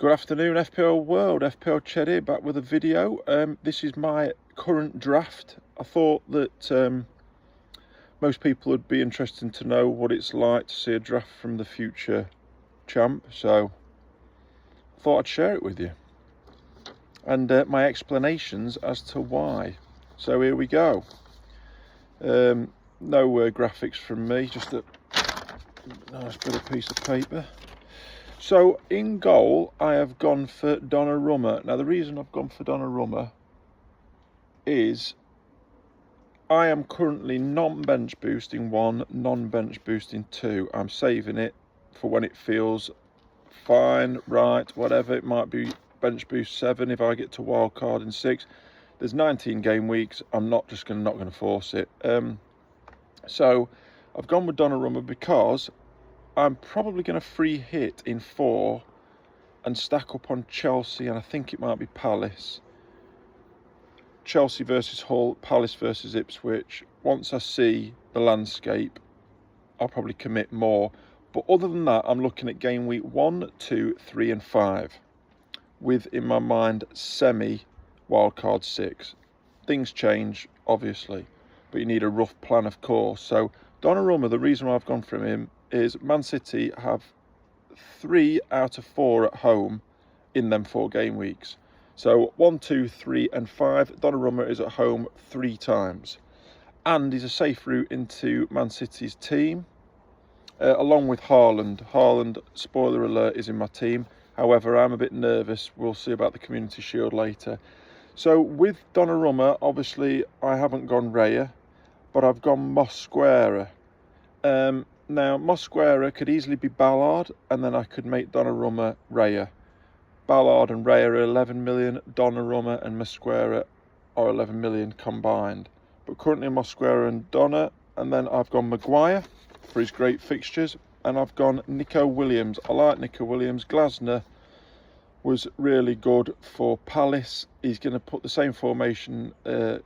Good afternoon, FPL world. FPL Cheddy back with a video. This is my current draft. I thought that most people would be interested to know what it's like to see a draft from the future champ, so I thought I'd share it with you and my explanations as to why. So here we go. No graphics from me, just a nice bit of piece of paper. So in goal, I have gone for Donnarumma. Now the reason I've gone for Donnarumma is I am currently non-bench boosting 1, non-bench boosting 2. I'm saving it for when it feels fine, right, whatever. It might be bench boost 7 if I get to wild card in 6. There's 19 game weeks. I'm not going to force it. So I've gone with Donnarumma because I'm probably going to free hit in 4 and stack up on Chelsea, and I think it might be Palace. Chelsea versus Hull, Palace versus Ipswich. Once I see the landscape, I'll probably commit more. But other than that, I'm looking at game week 1, 2, 3 and 5. With, in my mind, semi-wildcard 6. Things change, obviously, but you need a rough plan, of course. So Donnarumma, the reason why I've gone for him is Man City have 3 out of 4 at home in them 4 game weeks. So 1, 2, 3 and 5. Donnarumma is at home 3 times. And he's a safe route into Man City's team, along with Haaland. Haaland, spoiler alert, is in my team. However, I'm a bit nervous. We'll see about the Community Shield later. So with Donnarumma, obviously, I haven't gone Raya, but I've gone Mosquera. Now, Mosquera could easily be Ballard, and then I could make Donnarumma Raya. Ballard and Raya are 11 million, Donnarumma and Mosquera are 11 million combined. But currently Mosquera and Donna, and then I've gone Maguire for his great fixtures, and I've gone Nico Williams. I like Nico Williams. Glasner was really good for Palace. He's going to put the same formation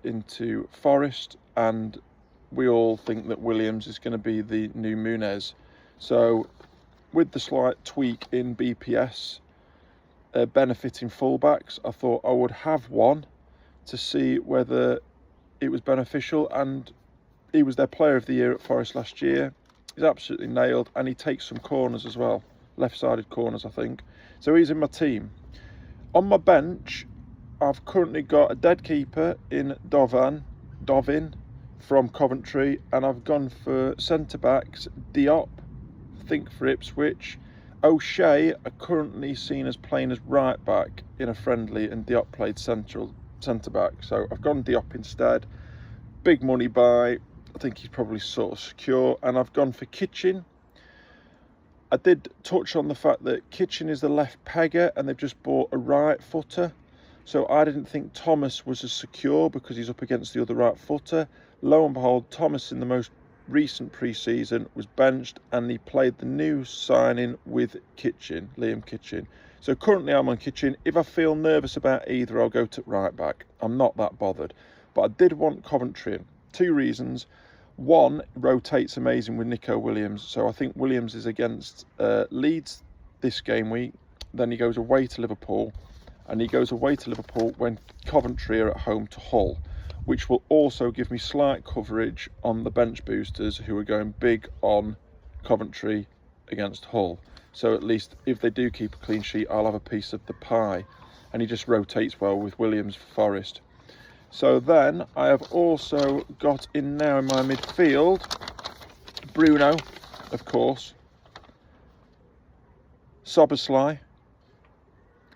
into Forest, and we all think that Williams is going to be the new Muniz. So with the slight tweak in BPS benefiting fullbacks, I thought I would have one to see whether it was beneficial, and he was their player of the year at Forest last year. He's absolutely nailed, and he takes some corners as well, left-sided corners I think. So he's in my team. On my bench, I've currently got a dead keeper in Dovin from Coventry, and I've gone for centre-backs, Diop, I think for Ipswich. O'Shea are currently seen as playing as right-back in a friendly, and Diop played centre-back. So I've gone Diop instead. Big money buy. I think he's probably sort of secure. And I've gone for Kitchen. I did touch on the fact that Kitchen is the left pegger, and they've just bought a right footer. So I didn't think Thomas was as secure because he's up against the other right footer. Lo and behold, Thomas in the most recent pre-season was benched, and he played the new signing with Kitchen, Liam Kitchen. So currently I'm on Kitchen. If I feel nervous about either, I'll go to right back. I'm not that bothered. But I did want Coventry in. 2 reasons. 1, rotates amazing with Nico Williams. So I think Williams is against Leeds this game week. Then he goes away to Liverpool. And he goes away to Liverpool when Coventry are at home to Hull, which will also give me slight coverage on the bench boosters who are going big on Coventry against Hull. So at least if they do keep a clean sheet, I'll have a piece of the pie. And he just rotates well with Williams for Forest. So then I have also got in now in my midfield, Bruno, of course, Szoboszlai.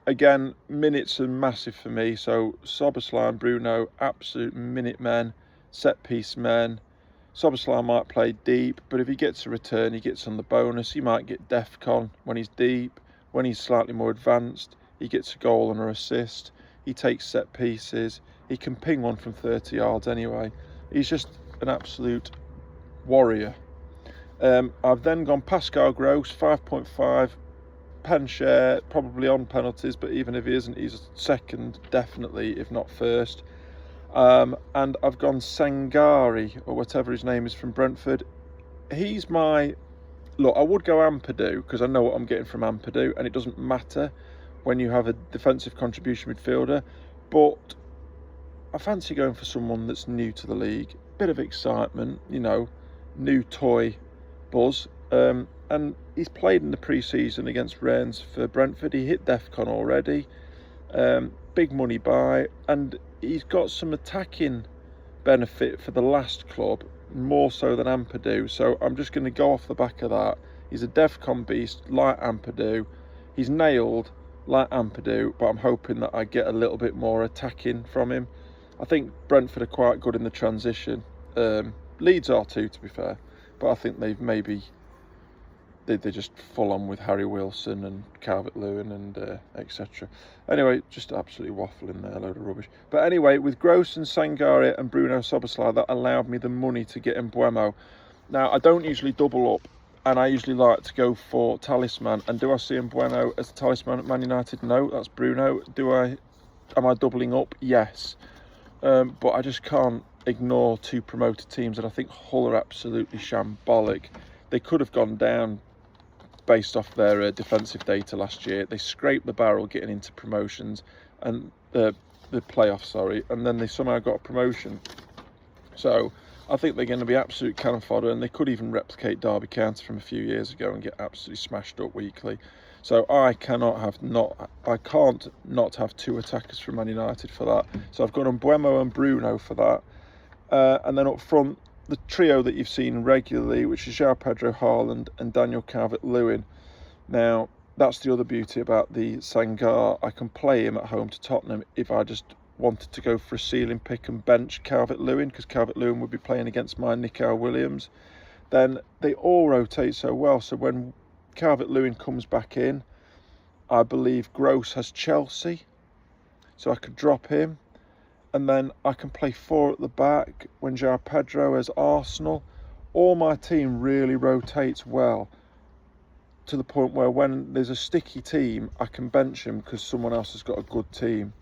Again, minutes are massive for me, so Szoboszlai and Bruno, absolute minute men, set-piece men. Szoboszlai might play deep, but if he gets a return, he gets on the bonus. He might get DEFCON when he's deep. When he's slightly more advanced, he gets a goal and an assist. He takes set-pieces. He can ping one from 30 yards anyway. He's just an absolute warrior. I've then gone Pascal Gross, 5.5. Pen share, probably on penalties, but even if he isn't, he's second, definitely, if not first. And I've gone Sangari, or whatever his name is, from Brentford. He's my... Look, I would go Ampadu, because I know what I'm getting from Ampadu, and it doesn't matter when you have a defensive contribution midfielder, but I fancy going for someone that's new to the league, bit of excitement, you know, new toy buzz. And he's played in the pre-season against Rennes for Brentford. He hit DEFCON already. Big money buy, and he's got some attacking benefit for the last club, more so than Ampadu. So I'm just going to go off the back of that. He's a DEFCON beast like Ampadu. He's nailed like Ampadu, but I'm hoping that I get a little bit more attacking from him. I think Brentford are quite good in the transition. Leeds are too, to be fair, but I think they've maybe they're just full on with Harry Wilson and Calvert-Lewin and etc. Anyway, just absolutely waffling there, a load of rubbish. But anyway, with Gross and Sangaré and Bruno Szoboszlai, that allowed me the money to get Mbeumo. Now, I don't usually double up, and I usually like to go for talisman. And do I see Mbeumo as a talisman at Man United? No, that's Bruno. Am I doubling up? Yes. But I just can't ignore two promoted teams, and I think Hull are absolutely shambolic. They could have gone down based off their defensive data last year. They scraped the barrel getting into promotions and the playoffs, sorry, and then they somehow got a promotion. So I think they're going to be absolute cannon fodder, and they could even replicate Derby County from a few years ago and get absolutely smashed up weekly. So I can't not have two attackers from Man United for that. So I've got Mbeumo and Bruno for that, and then up front, the trio that you've seen regularly, which is João Pedro, Haaland and Daniel Calvert-Lewin. Now, that's the other beauty about the Sangar. I can play him at home to Tottenham if I just wanted to go for a ceiling pick and bench Calvert-Lewin, because Calvert-Lewin would be playing against my Nico Williams. Then they all rotate so well. So when Calvert-Lewin comes back in, I believe Gross has Chelsea, so I could drop him. And then I can play four at the back when João Pedro has Arsenal. All my team really rotates well, to the point where when there's a sticky team, I can bench him because someone else has got a good team.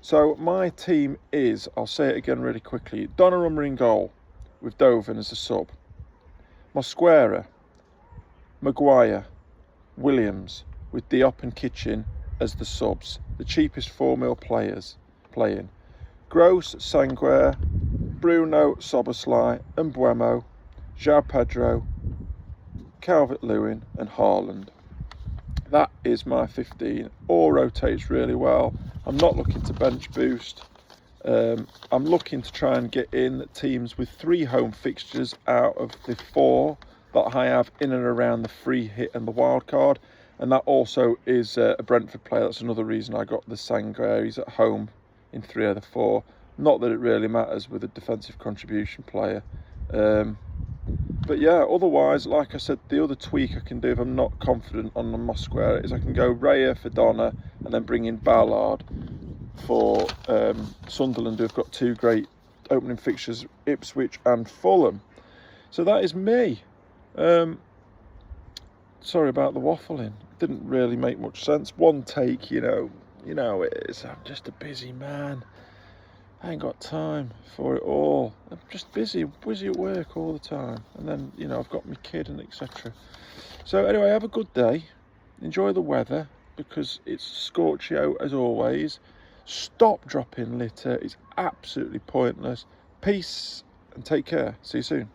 So my team is, I'll say it again really quickly, Donnarumma in goal with Doven as a sub, Mosquera, Maguire, Williams with Diop and Kitchen as the subs, the cheapest 4 mil players playing. Gross, Sangaré, Bruno, Szoboszlai, Mbeumo, João Pedro, Calvert-Lewin and Haaland. That is my 15. All rotates really well. I'm not looking to bench boost. I'm looking to try and get in teams with 3 home fixtures out of the 4 that I have in and around the free hit and the wild card. And that also is a Brentford player. That's another reason I got the Sangaré. He's at home in 3 of the 4. Not that it really matters with a defensive contribution player. But yeah, otherwise, like I said, the other tweak I can do if I'm not confident on the Mosquera is I can go Raya for Donna and then bring in Ballard for Sunderland, who've got 2 great opening fixtures, Ipswich and Fulham. So that is me. Sorry about the waffling. Didn't really make much sense. One take, you know it is. I'm just a busy man. I ain't got time for it all. I'm just busy at work all the time. And then, I've got my kid and etc. So anyway, have a good day. Enjoy the weather, because it's scorchy out as always. Stop dropping litter. It's absolutely pointless. Peace and take care. See you soon.